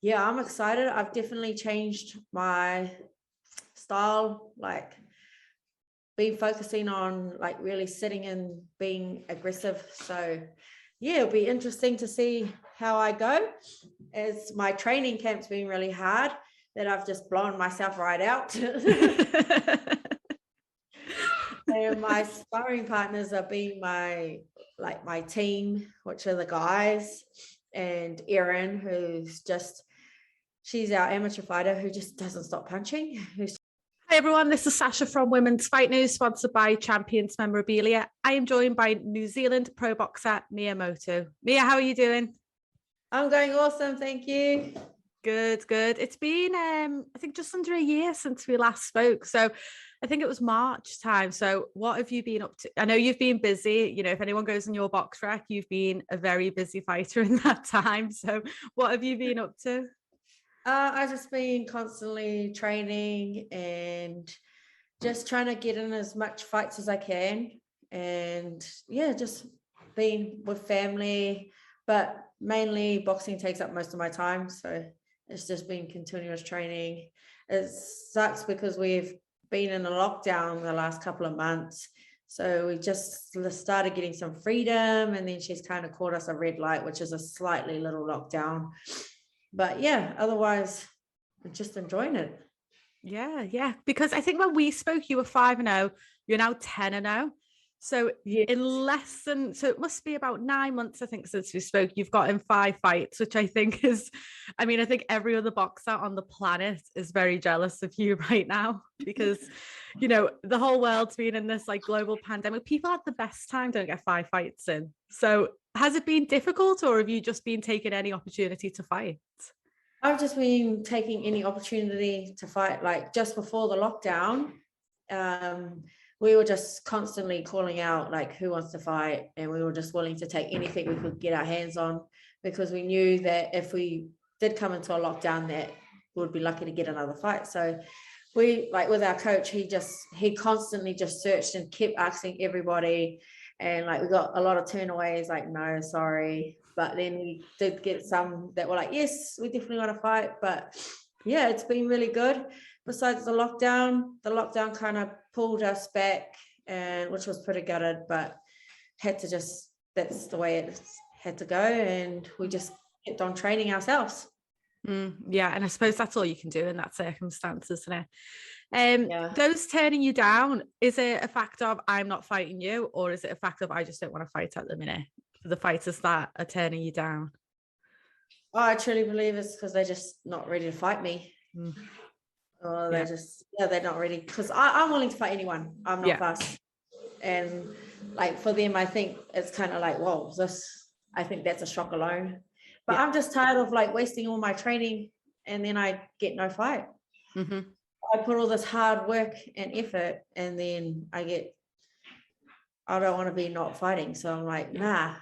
yeah, I'm excited. I've definitely changed my style, like been focusing on like really sitting and being aggressive. So yeah, it'll be interesting to see how I go, as my training camp's been really hard, that I've just blown myself right out. And my sparring partners are being my team, which are the guys, and Erin, she's our amateur fighter who just doesn't stop punching. Hi everyone, this is Sasha from Women's Fight News, sponsored by Champions Memorabilia. I am joined by New Zealand pro boxer Mea Motu. Mea, how are you doing? I'm going awesome, thank you. Good, good. It's been, I think, just under a year since we last spoke. So I think it was March time. So what have you been up to? I know you've been busy. You know, if anyone goes on your box rec, you've been a very busy fighter in that time. So what have you been up to? I've just been constantly training and just trying to get in as much fights as I can. And yeah, just being with family, but mainly boxing takes up most of my time. So it's just been continuous training. It sucks because we've been in a lockdown the last couple of months. So we just started getting some freedom, and then she's kind of caught us a red light, which is a slightly little lockdown. But yeah, otherwise I'm just enjoying it. Yeah. Because I think when we spoke, you were 5-0. You're now 10-0. So yes. In less than, so it must be about 9 months, I think, since we spoke, you've got in 5 fights, which I think is, I mean, I think every other boxer on the planet is very jealous of you right now, because, you know, the whole world's been in this like global pandemic. People at the best time don't get 5 fights in. So has it been difficult, or have you just been taking any opportunity to fight? I've just been taking any opportunity to fight. Like just before the lockdown, we were just constantly calling out like who wants to fight, and we were just willing to take anything we could get our hands on, because we knew that if we did come into a lockdown, that we would be lucky to get another fight. So we, like with our coach, he constantly just searched and kept asking everybody, and like we got a lot of turnaways like no, sorry. But then we did get some that were like, yes, we definitely want to fight. But yeah, it's been really good. Besides the lockdown kind of pulled us back, and which was pretty gutted, but that's the way it had to go. And we just kept on training ourselves. Yeah, and I suppose that's all you can do in that circumstance, isn't it? Yeah. Those turning you down, is it a fact of I'm not fighting you, or is it a fact of I just don't want to fight at the minute? For the fighters that are turning you down? Oh, I truly believe it's because they're just not ready to fight me. Or they're not ready, because I'm willing to fight anyone. I'm not fussed. And like for them, I think it's kind of like, whoa, I think that's a shock alone. But I'm just tired of like wasting all my training and then I get no fight. I put all this hard work and effort, and then I don't want to be not fighting. So I'm like, nah.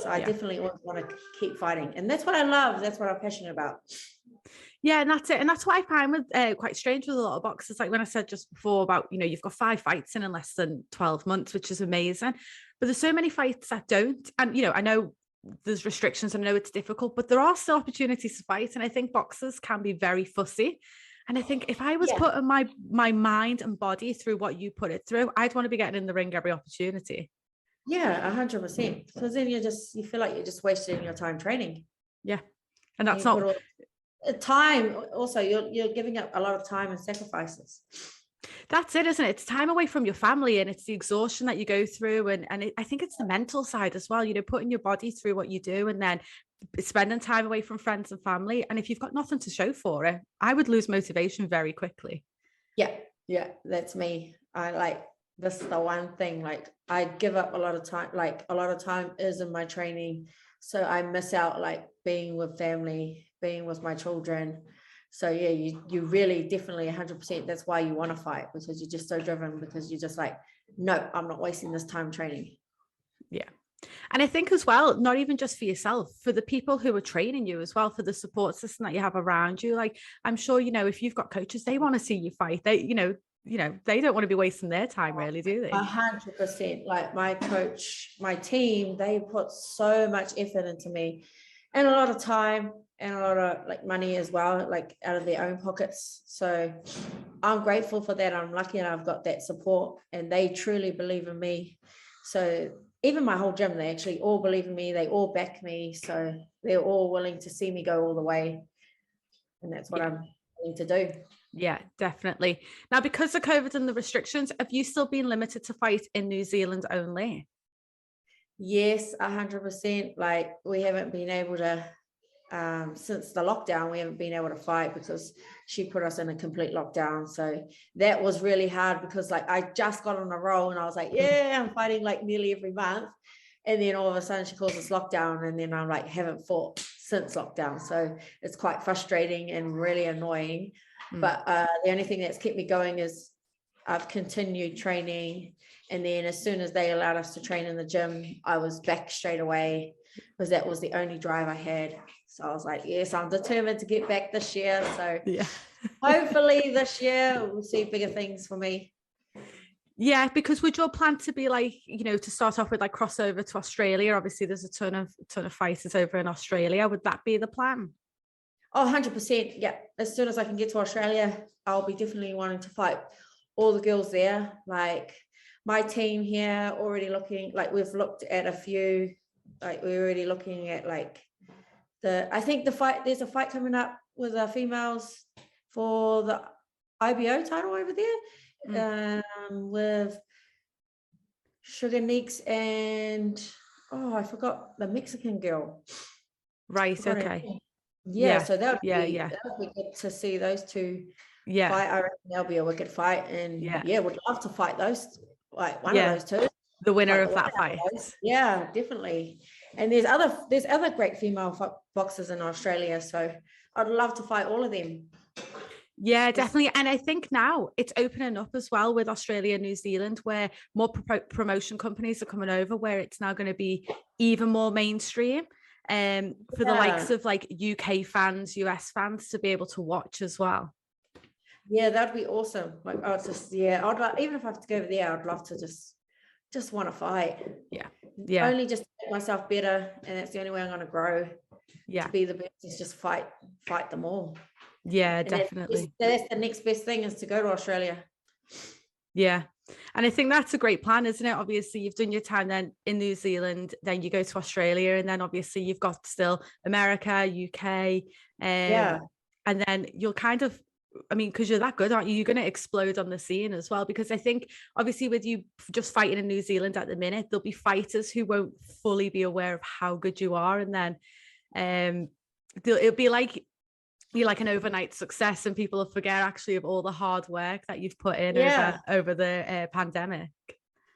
So I definitely want to keep fighting. And that's what I love. That's what I'm passionate about. Yeah, and that's it. And that's what I find with quite strange with a lot of boxers. Like when I said just before about, you know, you've got 5 fights in less than 12 months, which is amazing. But there's so many fights that don't. And, you know, I know there's restrictions. I know it's difficult, but there are still opportunities to fight. And I think boxers can be very fussy. And I think if I was putting my mind and body through what you put it through, I'd want to be getting in the ring every opportunity. Yeah, 100%. Because then you feel like you're just wasting your time training. Yeah. And that's not time. Also, you're giving up a lot of time and sacrifices. That's it, isn't it? It's time away from your family, and it's the exhaustion that you go through. And I think it's the mental side as well, you know, putting your body through what you do and then spending time away from friends and family. And if you've got nothing to show for it, I would lose motivation very quickly. Yeah, that's me. This is the one thing, like I give up a lot of time, like a lot of time is in my training. So I miss out like being with family, being with my children. So yeah, you really definitely 100%. That's why you want to fight, because you're just so driven, because you're just like, no, I'm not wasting this time training. Yeah. And I think as well, not even just for yourself, for the people who are training you as well, for the support system that you have around you. Like, I'm sure, you know, if you've got coaches, they want to see you fight. They don't want to be wasting their time, really, do they? 100%. Like my coach, my team, they put so much effort into me and a lot of time. and a lot of like money as well, like out of their own pockets. So I'm grateful for that. I'm lucky and I've got that support, and they truly believe in me. So even my whole gym, they actually all believe in me. They all back me. So they're all willing to see me go all the way. And that's what I'm willing to do. Yeah, definitely. Now, because of COVID and the restrictions, have you still been limited to fight in New Zealand only? Yes, 100%. Like we haven't been able to, since the lockdown, we haven't been able to fight because she put us in a complete lockdown. So that was really hard because like I just got on a roll and I was like, yeah, I'm fighting like nearly every month. And then all of a sudden she calls us lockdown, and then I'm like, haven't fought since lockdown. So it's quite frustrating and really annoying. But the only thing that's kept me going is I've continued training. And then as soon as they allowed us to train in the gym, I was back straight away because that was the only drive I had. So I was like, yes, I'm determined to get back this year. So hopefully this year we'll see bigger things for me. Yeah, because would your plan to be like, to start off with like crossover to Australia? Obviously, there's a ton of fighters over in Australia. Would that be the plan? Oh, 100%. Yeah. As soon as I can get to Australia, I'll be definitely wanting to fight all the girls there. Like my team here already looking, like we've looked at a few, like we're already looking at like there's a fight coming up with our females for the IBO title over there, with Sugar Neeks and I forgot the Mexican girl. Right. Okay. Yeah. So that would be good to see those two fight. I reckon there'll be a wicked fight, and would love to fight those, like one of those two. The winner of that fight. Yeah, definitely. And there's other great female boxers in Australia, so I'd love to fight all of them. Yeah, definitely. And I think now it's opening up as well with Australia and New Zealand, where more promotion companies are coming over, where it's now going to be even more mainstream for the likes of like UK fans, US fans to be able to watch as well. Yeah, that'd be awesome. Like I'd just I'd like, even if I have to go over there, I'd love to just want to fight. Yeah. Only just to make myself better, and that's the only way I'm going to grow. To be the best is just fight them all. Yeah, and definitely. That's the next best thing, is to go to Australia. Yeah. And I think that's a great plan, isn't it? Obviously, you've done your time then in New Zealand, then you go to Australia, and then obviously you've got still America, UK, and then you'll kind of, because you're that good, aren't you? You're going to explode on the scene as well. Because I think obviously with you just fighting in New Zealand at the minute, there'll be fighters who won't fully be aware of how good you are. And then it'll be like you're like an overnight success, and people will forget actually of all the hard work that you've put in over the pandemic.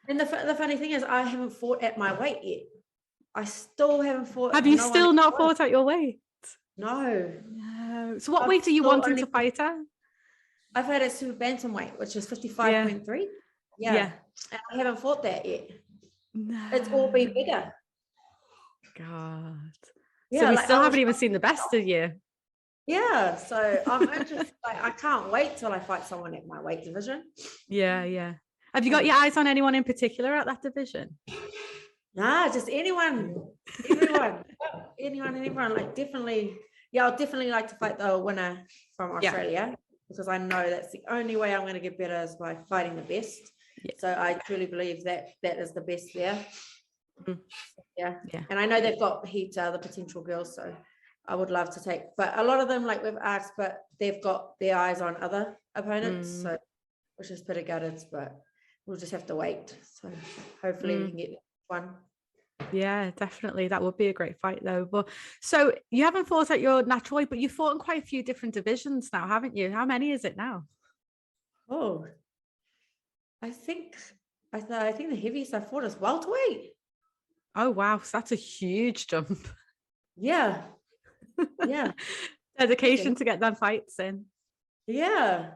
And the funny thing is, I haven't fought at my weight yet. I still haven't fought. Have you still not fought at your weight? No. So what weight are you wanting to fight at? I've had a super bantamweight, which is 55.3. Yeah. And I haven't fought that yet. No. It's all been bigger. God. Yeah, so we still haven't even seen the best of you. Yeah, so I'm just like, I can't wait till I fight someone at my weight division. Yeah. Have you got your eyes on anyone in particular at that division? Nah, just anyone. Anyone. Like definitely, I'll definitely like to fight the winner from Australia, because I know that's the only way I'm going to get better is by fighting the best. So I truly believe that is the best there. Yeah. And I know they've got heaps of other potential girls, so I would love to take, but a lot of them, like we've asked, but they've got their eyes on other opponents, so which is pretty gutted, but we'll just have to wait. So hopefully we can get one. Yeah, definitely. That would be a great fight though. But so you haven't fought at your natural weight, but you've fought in quite a few different divisions now, haven't you? How many is it now? Oh, I think the heaviest I fought is welterweight. Oh wow, so that's a huge jump. Yeah. Dedication to get them fights in. Yeah,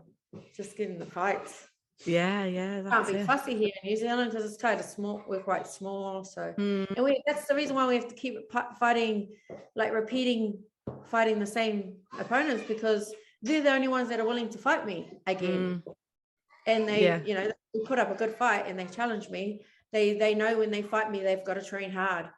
just getting the fights. Yeah, that's can't be fussy here in New Zealand because it's kind of small. We're quite small, so and that's the reason why we have to keep fighting, like fighting the same opponents, because they're the only ones that are willing to fight me again. And they they put up a good fight and they challenge me. They know when they fight me, they've got to train hard.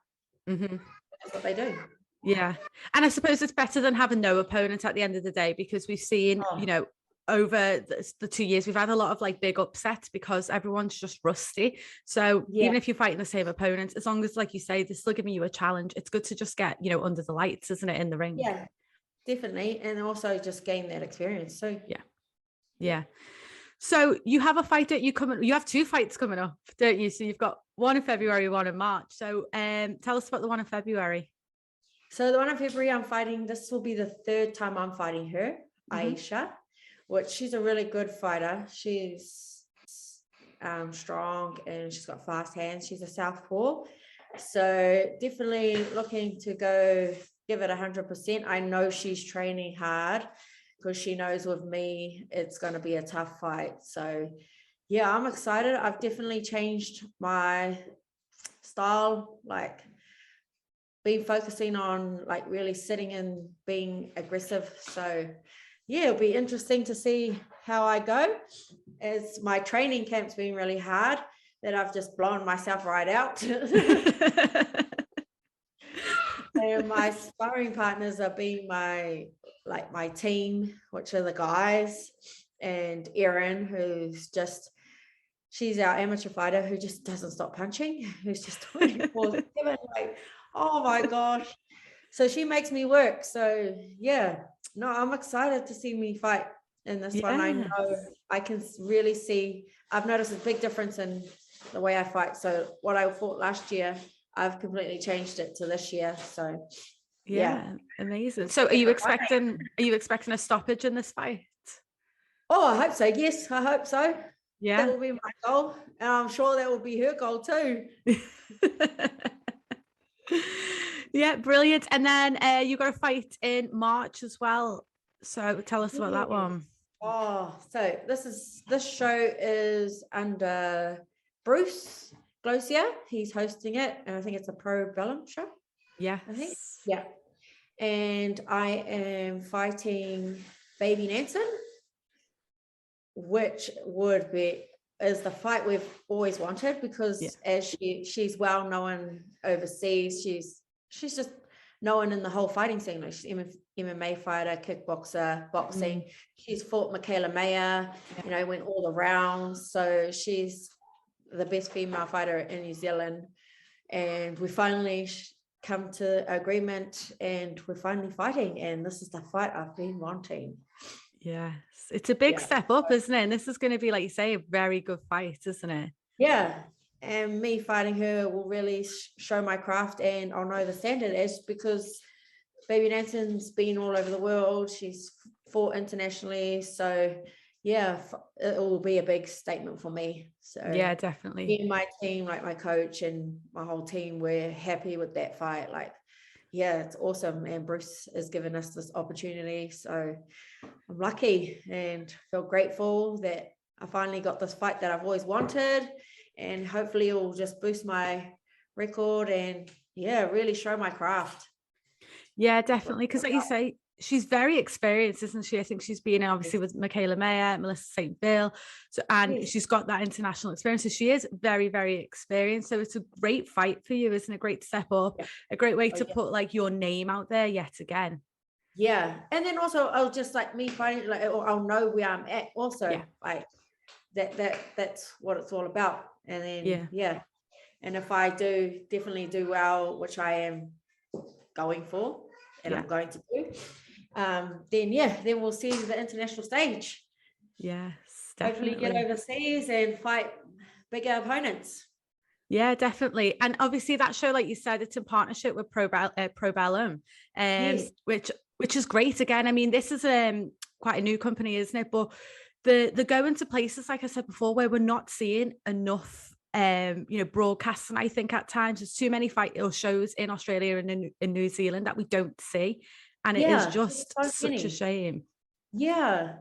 That's what they do. Yeah. And I suppose it's better than having no opponent at the end of the day, because we've seen, Oh, you know, over the 2 years, we've had a lot of like big upsets because everyone's just rusty. So yeah, even if you're fighting the same opponent, as long as, like you say, they're still giving you a challenge, it's good to just get, you know, under the lights, isn't it, in the ring? yeah, definitely. And also just gain that experience. So Yeah. yeah. Yeah. So you have a fight that you have 2 fights coming up, don't you? So you've got one in February, one in March. So tell us about the one in February. So the one in February I'm fighting, this will be the 3rd time I'm fighting her, Aisha, which she's a really good fighter. She's strong and she's got fast hands. She's a southpaw. So definitely looking to go give it 100%. I know she's training hard because she knows with me it's going to be a tough fight. So yeah, I'm excited. I've definitely changed my style, like been focusing on like really sitting and being aggressive. So yeah, it'll be interesting to see how I go, as my training camp's been really hard, that I've just blown myself right out. And my sparring partners are being my team, which are the guys, and Erin, she's our amateur fighter who just doesn't stop punching, who's just 24/7, like, oh my gosh. So she makes me work. So yeah, no, I'm excited to see me fight in this one. I know I can really see, I've noticed a big difference in the way I fight. So what I fought last year, I've completely changed it to this year. So yeah. Amazing. So are you expecting a stoppage in this fight? Oh, I hope so. Yes, I hope so. Yeah. That will be my goal. And I'm sure that will be her goal too. Yeah, brilliant. And then you got a fight in March as well. So tell us about that one. Oh, so this show is under Bruce Glozier. He's hosting it, and I think it's a Probellum show. Yeah, I think. Yeah. And I am fighting Baby Nansen, which is the fight we've always wanted, because as she's well known overseas, she's just known in the whole fighting scene. Like, she's MMA fighter, kickboxer, boxing. She's fought Michaela Mea, you know, went all the rounds. So she's the best female fighter in New Zealand. And we finally come to agreement, and we're finally fighting. And this is the fight I've been wanting. Yes, it's a big step up, isn't it? And this is going to be, like you say, a very good fight, isn't it? Yeah. And me fighting her will really show my craft, and I'll know the standard is, because Baby Nansen's been all over the world. She's fought internationally. So yeah, it will be a big statement for me. So yeah, definitely. Me and my team, like my coach and my whole team, we're happy with that fight. Like, yeah, it's awesome. And Bruce has given us this opportunity. So I'm lucky and feel grateful that I finally got this fight that I've always wanted. And hopefully it will just boost my record and really show my craft. Yeah, definitely. Because like you say, she's very experienced, isn't she? I think she's been obviously with Michaela Mea, Melissa St. Bill. So, and she's got that international experience. So she is very, very experienced. So it's a great fight for you, isn't it? A great step up, a great way to put like your name out there yet again. Yeah. And then also I'll just like me fighting, like I'll know where I'm at also. Like that's what it's all about. And then and if I definitely do well, which I am going for, and I'm going to do, then we'll see the international stage. Yes, definitely. Hopefully get overseas and fight bigger opponents. Yeah, definitely. And obviously that show, like you said, it's in partnership with Probellum, which is great. Again, I mean, this is quite a new company, isn't it? But they're going to places, like I said before, where we're not seeing enough broadcasting. I think at times there's too many fight shows in Australia and in New Zealand that we don't see, and it is just such a shame. Yeah,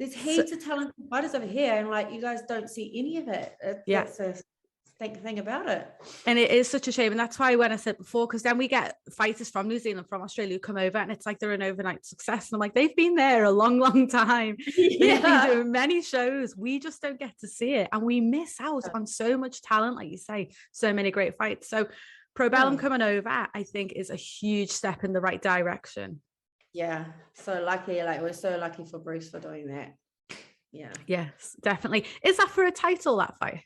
there's heaps of talented fighters over here, and like you guys don't see any of it. That's a thing about it. And it is such a shame, and that's why when I said before, because then we get fighters from New Zealand, from Australia, who come over, and it's like they're an overnight success, and I'm like, they've been there a long time. They've been doing many shows, we just don't get to see it, and we miss out on so much talent, like you say, so many great fights. So Probellum Oh. coming over, I think, is a huge step in the right direction. Yeah, so lucky. Like, we're so lucky for Bruce for doing that. Yeah. Yes, definitely. Is that for a title, that fight?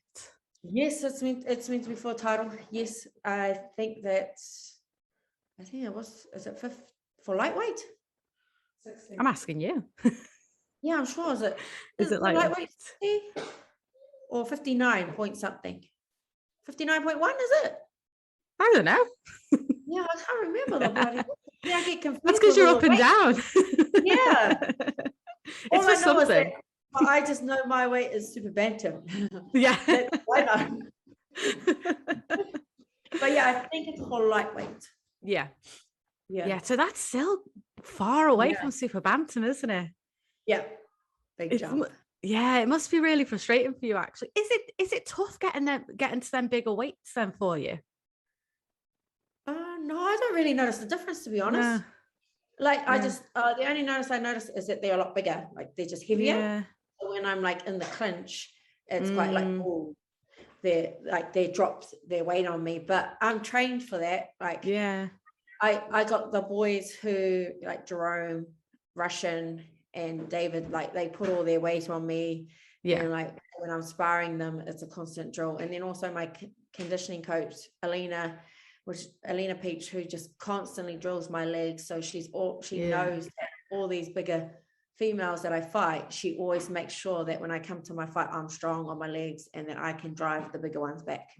Yes, it's meant to be for a title. Yes, I think it was. Is it fifth for lightweight? 16. I'm asking you. Yeah, I'm sure. Is it the lightweight? 60? Or 59 point something? 59.1, is it? I don't know. Yeah, I can't remember the bloody. Yeah, I get confused. That's because with you're all up the and weights. down. Yeah. It's All for I know is that something. I just know my weight is super bantam. Yeah. That's all I know. But yeah, I think it's for lightweight. Yeah. Yeah. Yeah. So that's still far away Yeah. from super bantam, isn't it? Yeah. Big jump. Yeah, it must be really frustrating for you, actually. Is it tough getting to them bigger weights then for you? No, I don't really notice the difference, to be honest. No. Like, Yeah. I just the only I notice is that they're a lot bigger. Like, they're just heavier. Yeah. So when I'm like in the clinch, it's quite like, oh, they dropped their weight on me. But I'm trained for that. Like, Yeah. I got the boys who, like Jerome, Russian, and David, like, they put all their weight on me. Yeah. And like when I'm sparring them, it's a constant drill. And then also my conditioning coach, Alina Peach, who just constantly drills my legs. So she knows that all these bigger females that I fight, she always makes sure that when I come to my fight, I'm strong on my legs and that I can drive the bigger ones back.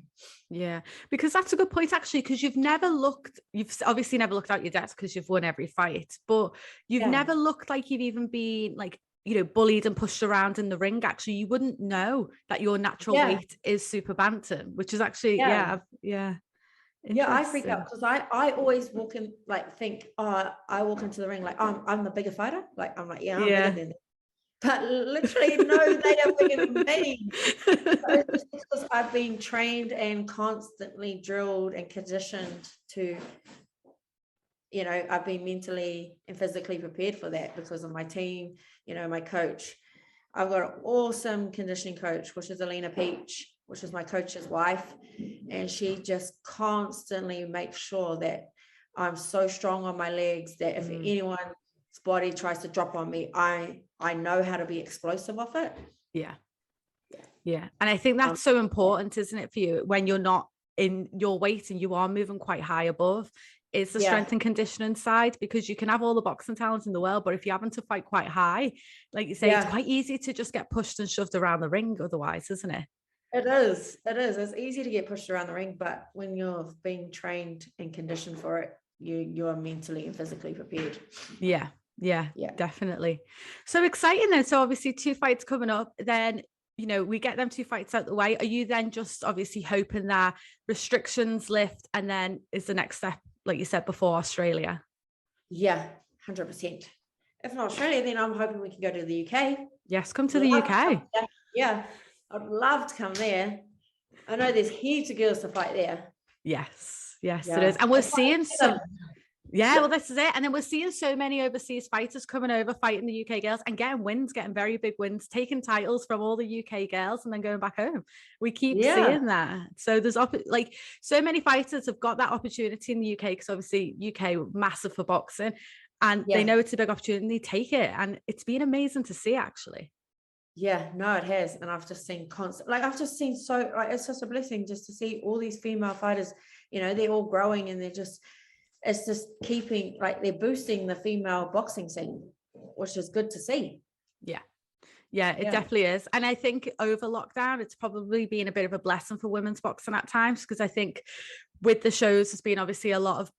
Yeah, because that's a good point, actually, because you've obviously never looked out your depth because you've won every fight, but you've never looked like you've even been like, bullied and pushed around in the ring. Actually, you wouldn't know that your natural weight is super bantam, which is actually, yeah. I freak out because I always walk in, like, think, I walk into the ring like, I'm the bigger fighter. Like, I'm like, I'm bigger than them. But literally, no, they are bigger than me. It's just because I've been trained and constantly drilled and conditioned to, I've been mentally and physically prepared for that because of my team, my coach. I've got an awesome conditioning coach, which is Alina Peach, which is my coach's wife. And she just constantly makes sure that I'm so strong on my legs that if anyone's body tries to drop on me, I know how to be explosive off it. Yeah. And I think that's so important, isn't it, for you, when you're not in your weight and you are moving quite high above, is the strength and conditioning side, because you can have all the boxing talent in the world, but if you're having to fight quite high, like you say, it's quite easy to just get pushed and shoved around the ring otherwise, isn't it? It is. It's easy to get pushed around the ring, but when you're being trained and conditioned for it, you are mentally and physically prepared. Yeah, definitely. So exciting then. So obviously 2 fights coming up, then we get them 2 fights out the way. Are you then just obviously hoping that restrictions lift, and then is the next step, like you said before, Australia? Yeah, 100%. If not Australia, then I'm hoping we can go to the UK. Yes, come to the UK. Yeah, I'd love to come there. I know there's heaps of girls to fight there. Yes, it is. And we're seeing some. Yeah, well, this is it. And then we're seeing so many overseas fighters coming over, fighting the UK girls and getting wins, getting very big wins, taking titles from all the UK girls and then going back home. We keep seeing that. So there's like so many fighters have got that opportunity in the UK, because obviously UK massive for boxing, and they know it's a big opportunity. They take it, and it's been amazing to see, actually. Yeah, no, it has. And I've just seen it's just a blessing just to see all these female fighters, they're all growing, and it's just keeping, like, they're boosting the female boxing scene, which is good to see. Yeah, it definitely is. And I think over lockdown, it's probably been a bit of a blessing for women's boxing at times, because I think with the shows, there's been obviously a lot of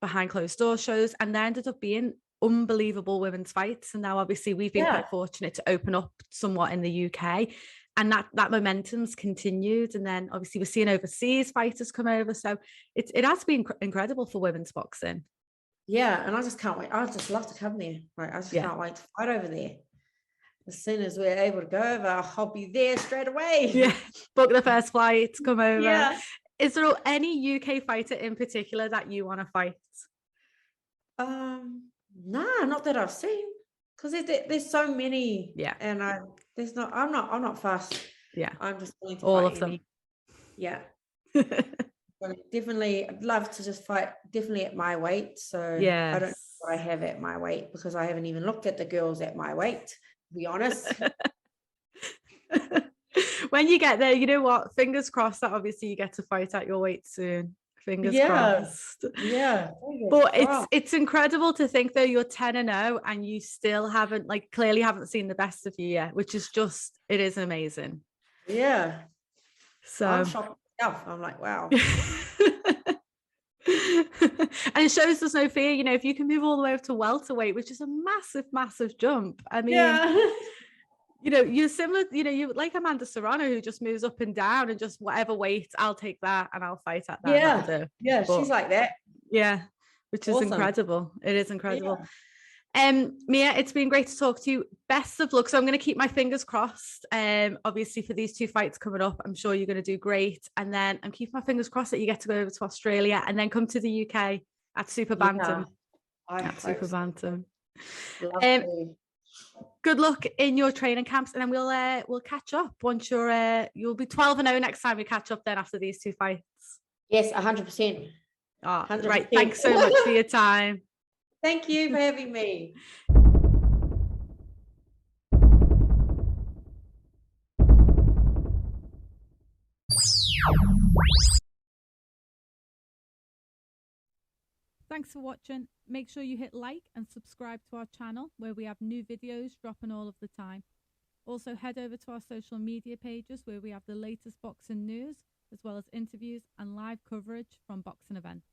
behind closed door shows, and there ended up being unbelievable women's fights. And now obviously we've been quite fortunate to open up somewhat in the UK, and that momentum's continued. And then obviously we're seeing overseas fighters come over, so it has been incredible for women's boxing. Yeah, and I just can't wait. I just love to come there. Like, I just can't wait to fight over there. As soon as we're able to go over, I'll be there straight away. Book the first flight, come over. Is there any UK fighter in particular that you want to fight? Nah, not that I've seen, because there's so many. And I'm not fast. I'm just willing to all fight of them. definitely, I'd love to just fight definitely at my weight. So I don't know Yes. what I have at my weight, because I haven't even looked at the girls at my weight, to be honest. When you get there, you know what? Fingers crossed that obviously you get to fight at your weight soon. Fingers crossed. Yeah. But it's incredible to think though you're 10-0 and you still haven't, like, clearly haven't seen the best of you yet, which is just, it is amazing. Yeah. So I'm shocked myself. I'm like, wow. And it shows there's no fear, you know, if you can move all the way up to welterweight, which is a massive jump. I mean, you know, you're similar, you know, you like Amanda Serrano, who just moves up and down and just whatever weight, I'll take that and I'll fight at that. Yeah, she's like that. Yeah, which is incredible. It is incredible. Mea, it's been great to talk to you. Best of luck. So I'm going to keep my fingers crossed. Obviously for these 2 fights coming up, I'm sure you're going to do great. And then I'm keeping my fingers crossed that you get to go over to Australia and then come to the UK at Super Bantam. Super Bantam. Good luck in your training camps, and then we'll catch up once you'll be 12-0 next time we catch up. Then after these 2 fights. Yes, 100%. Oh, 100%. Right. Thanks so much for your time. Thank you for having me. Thanks for watching. Make sure you hit like and subscribe to our channel, where we have new videos dropping all of the time. Also head over to our social media pages, where we have the latest boxing news, as well as interviews and live coverage from boxing events.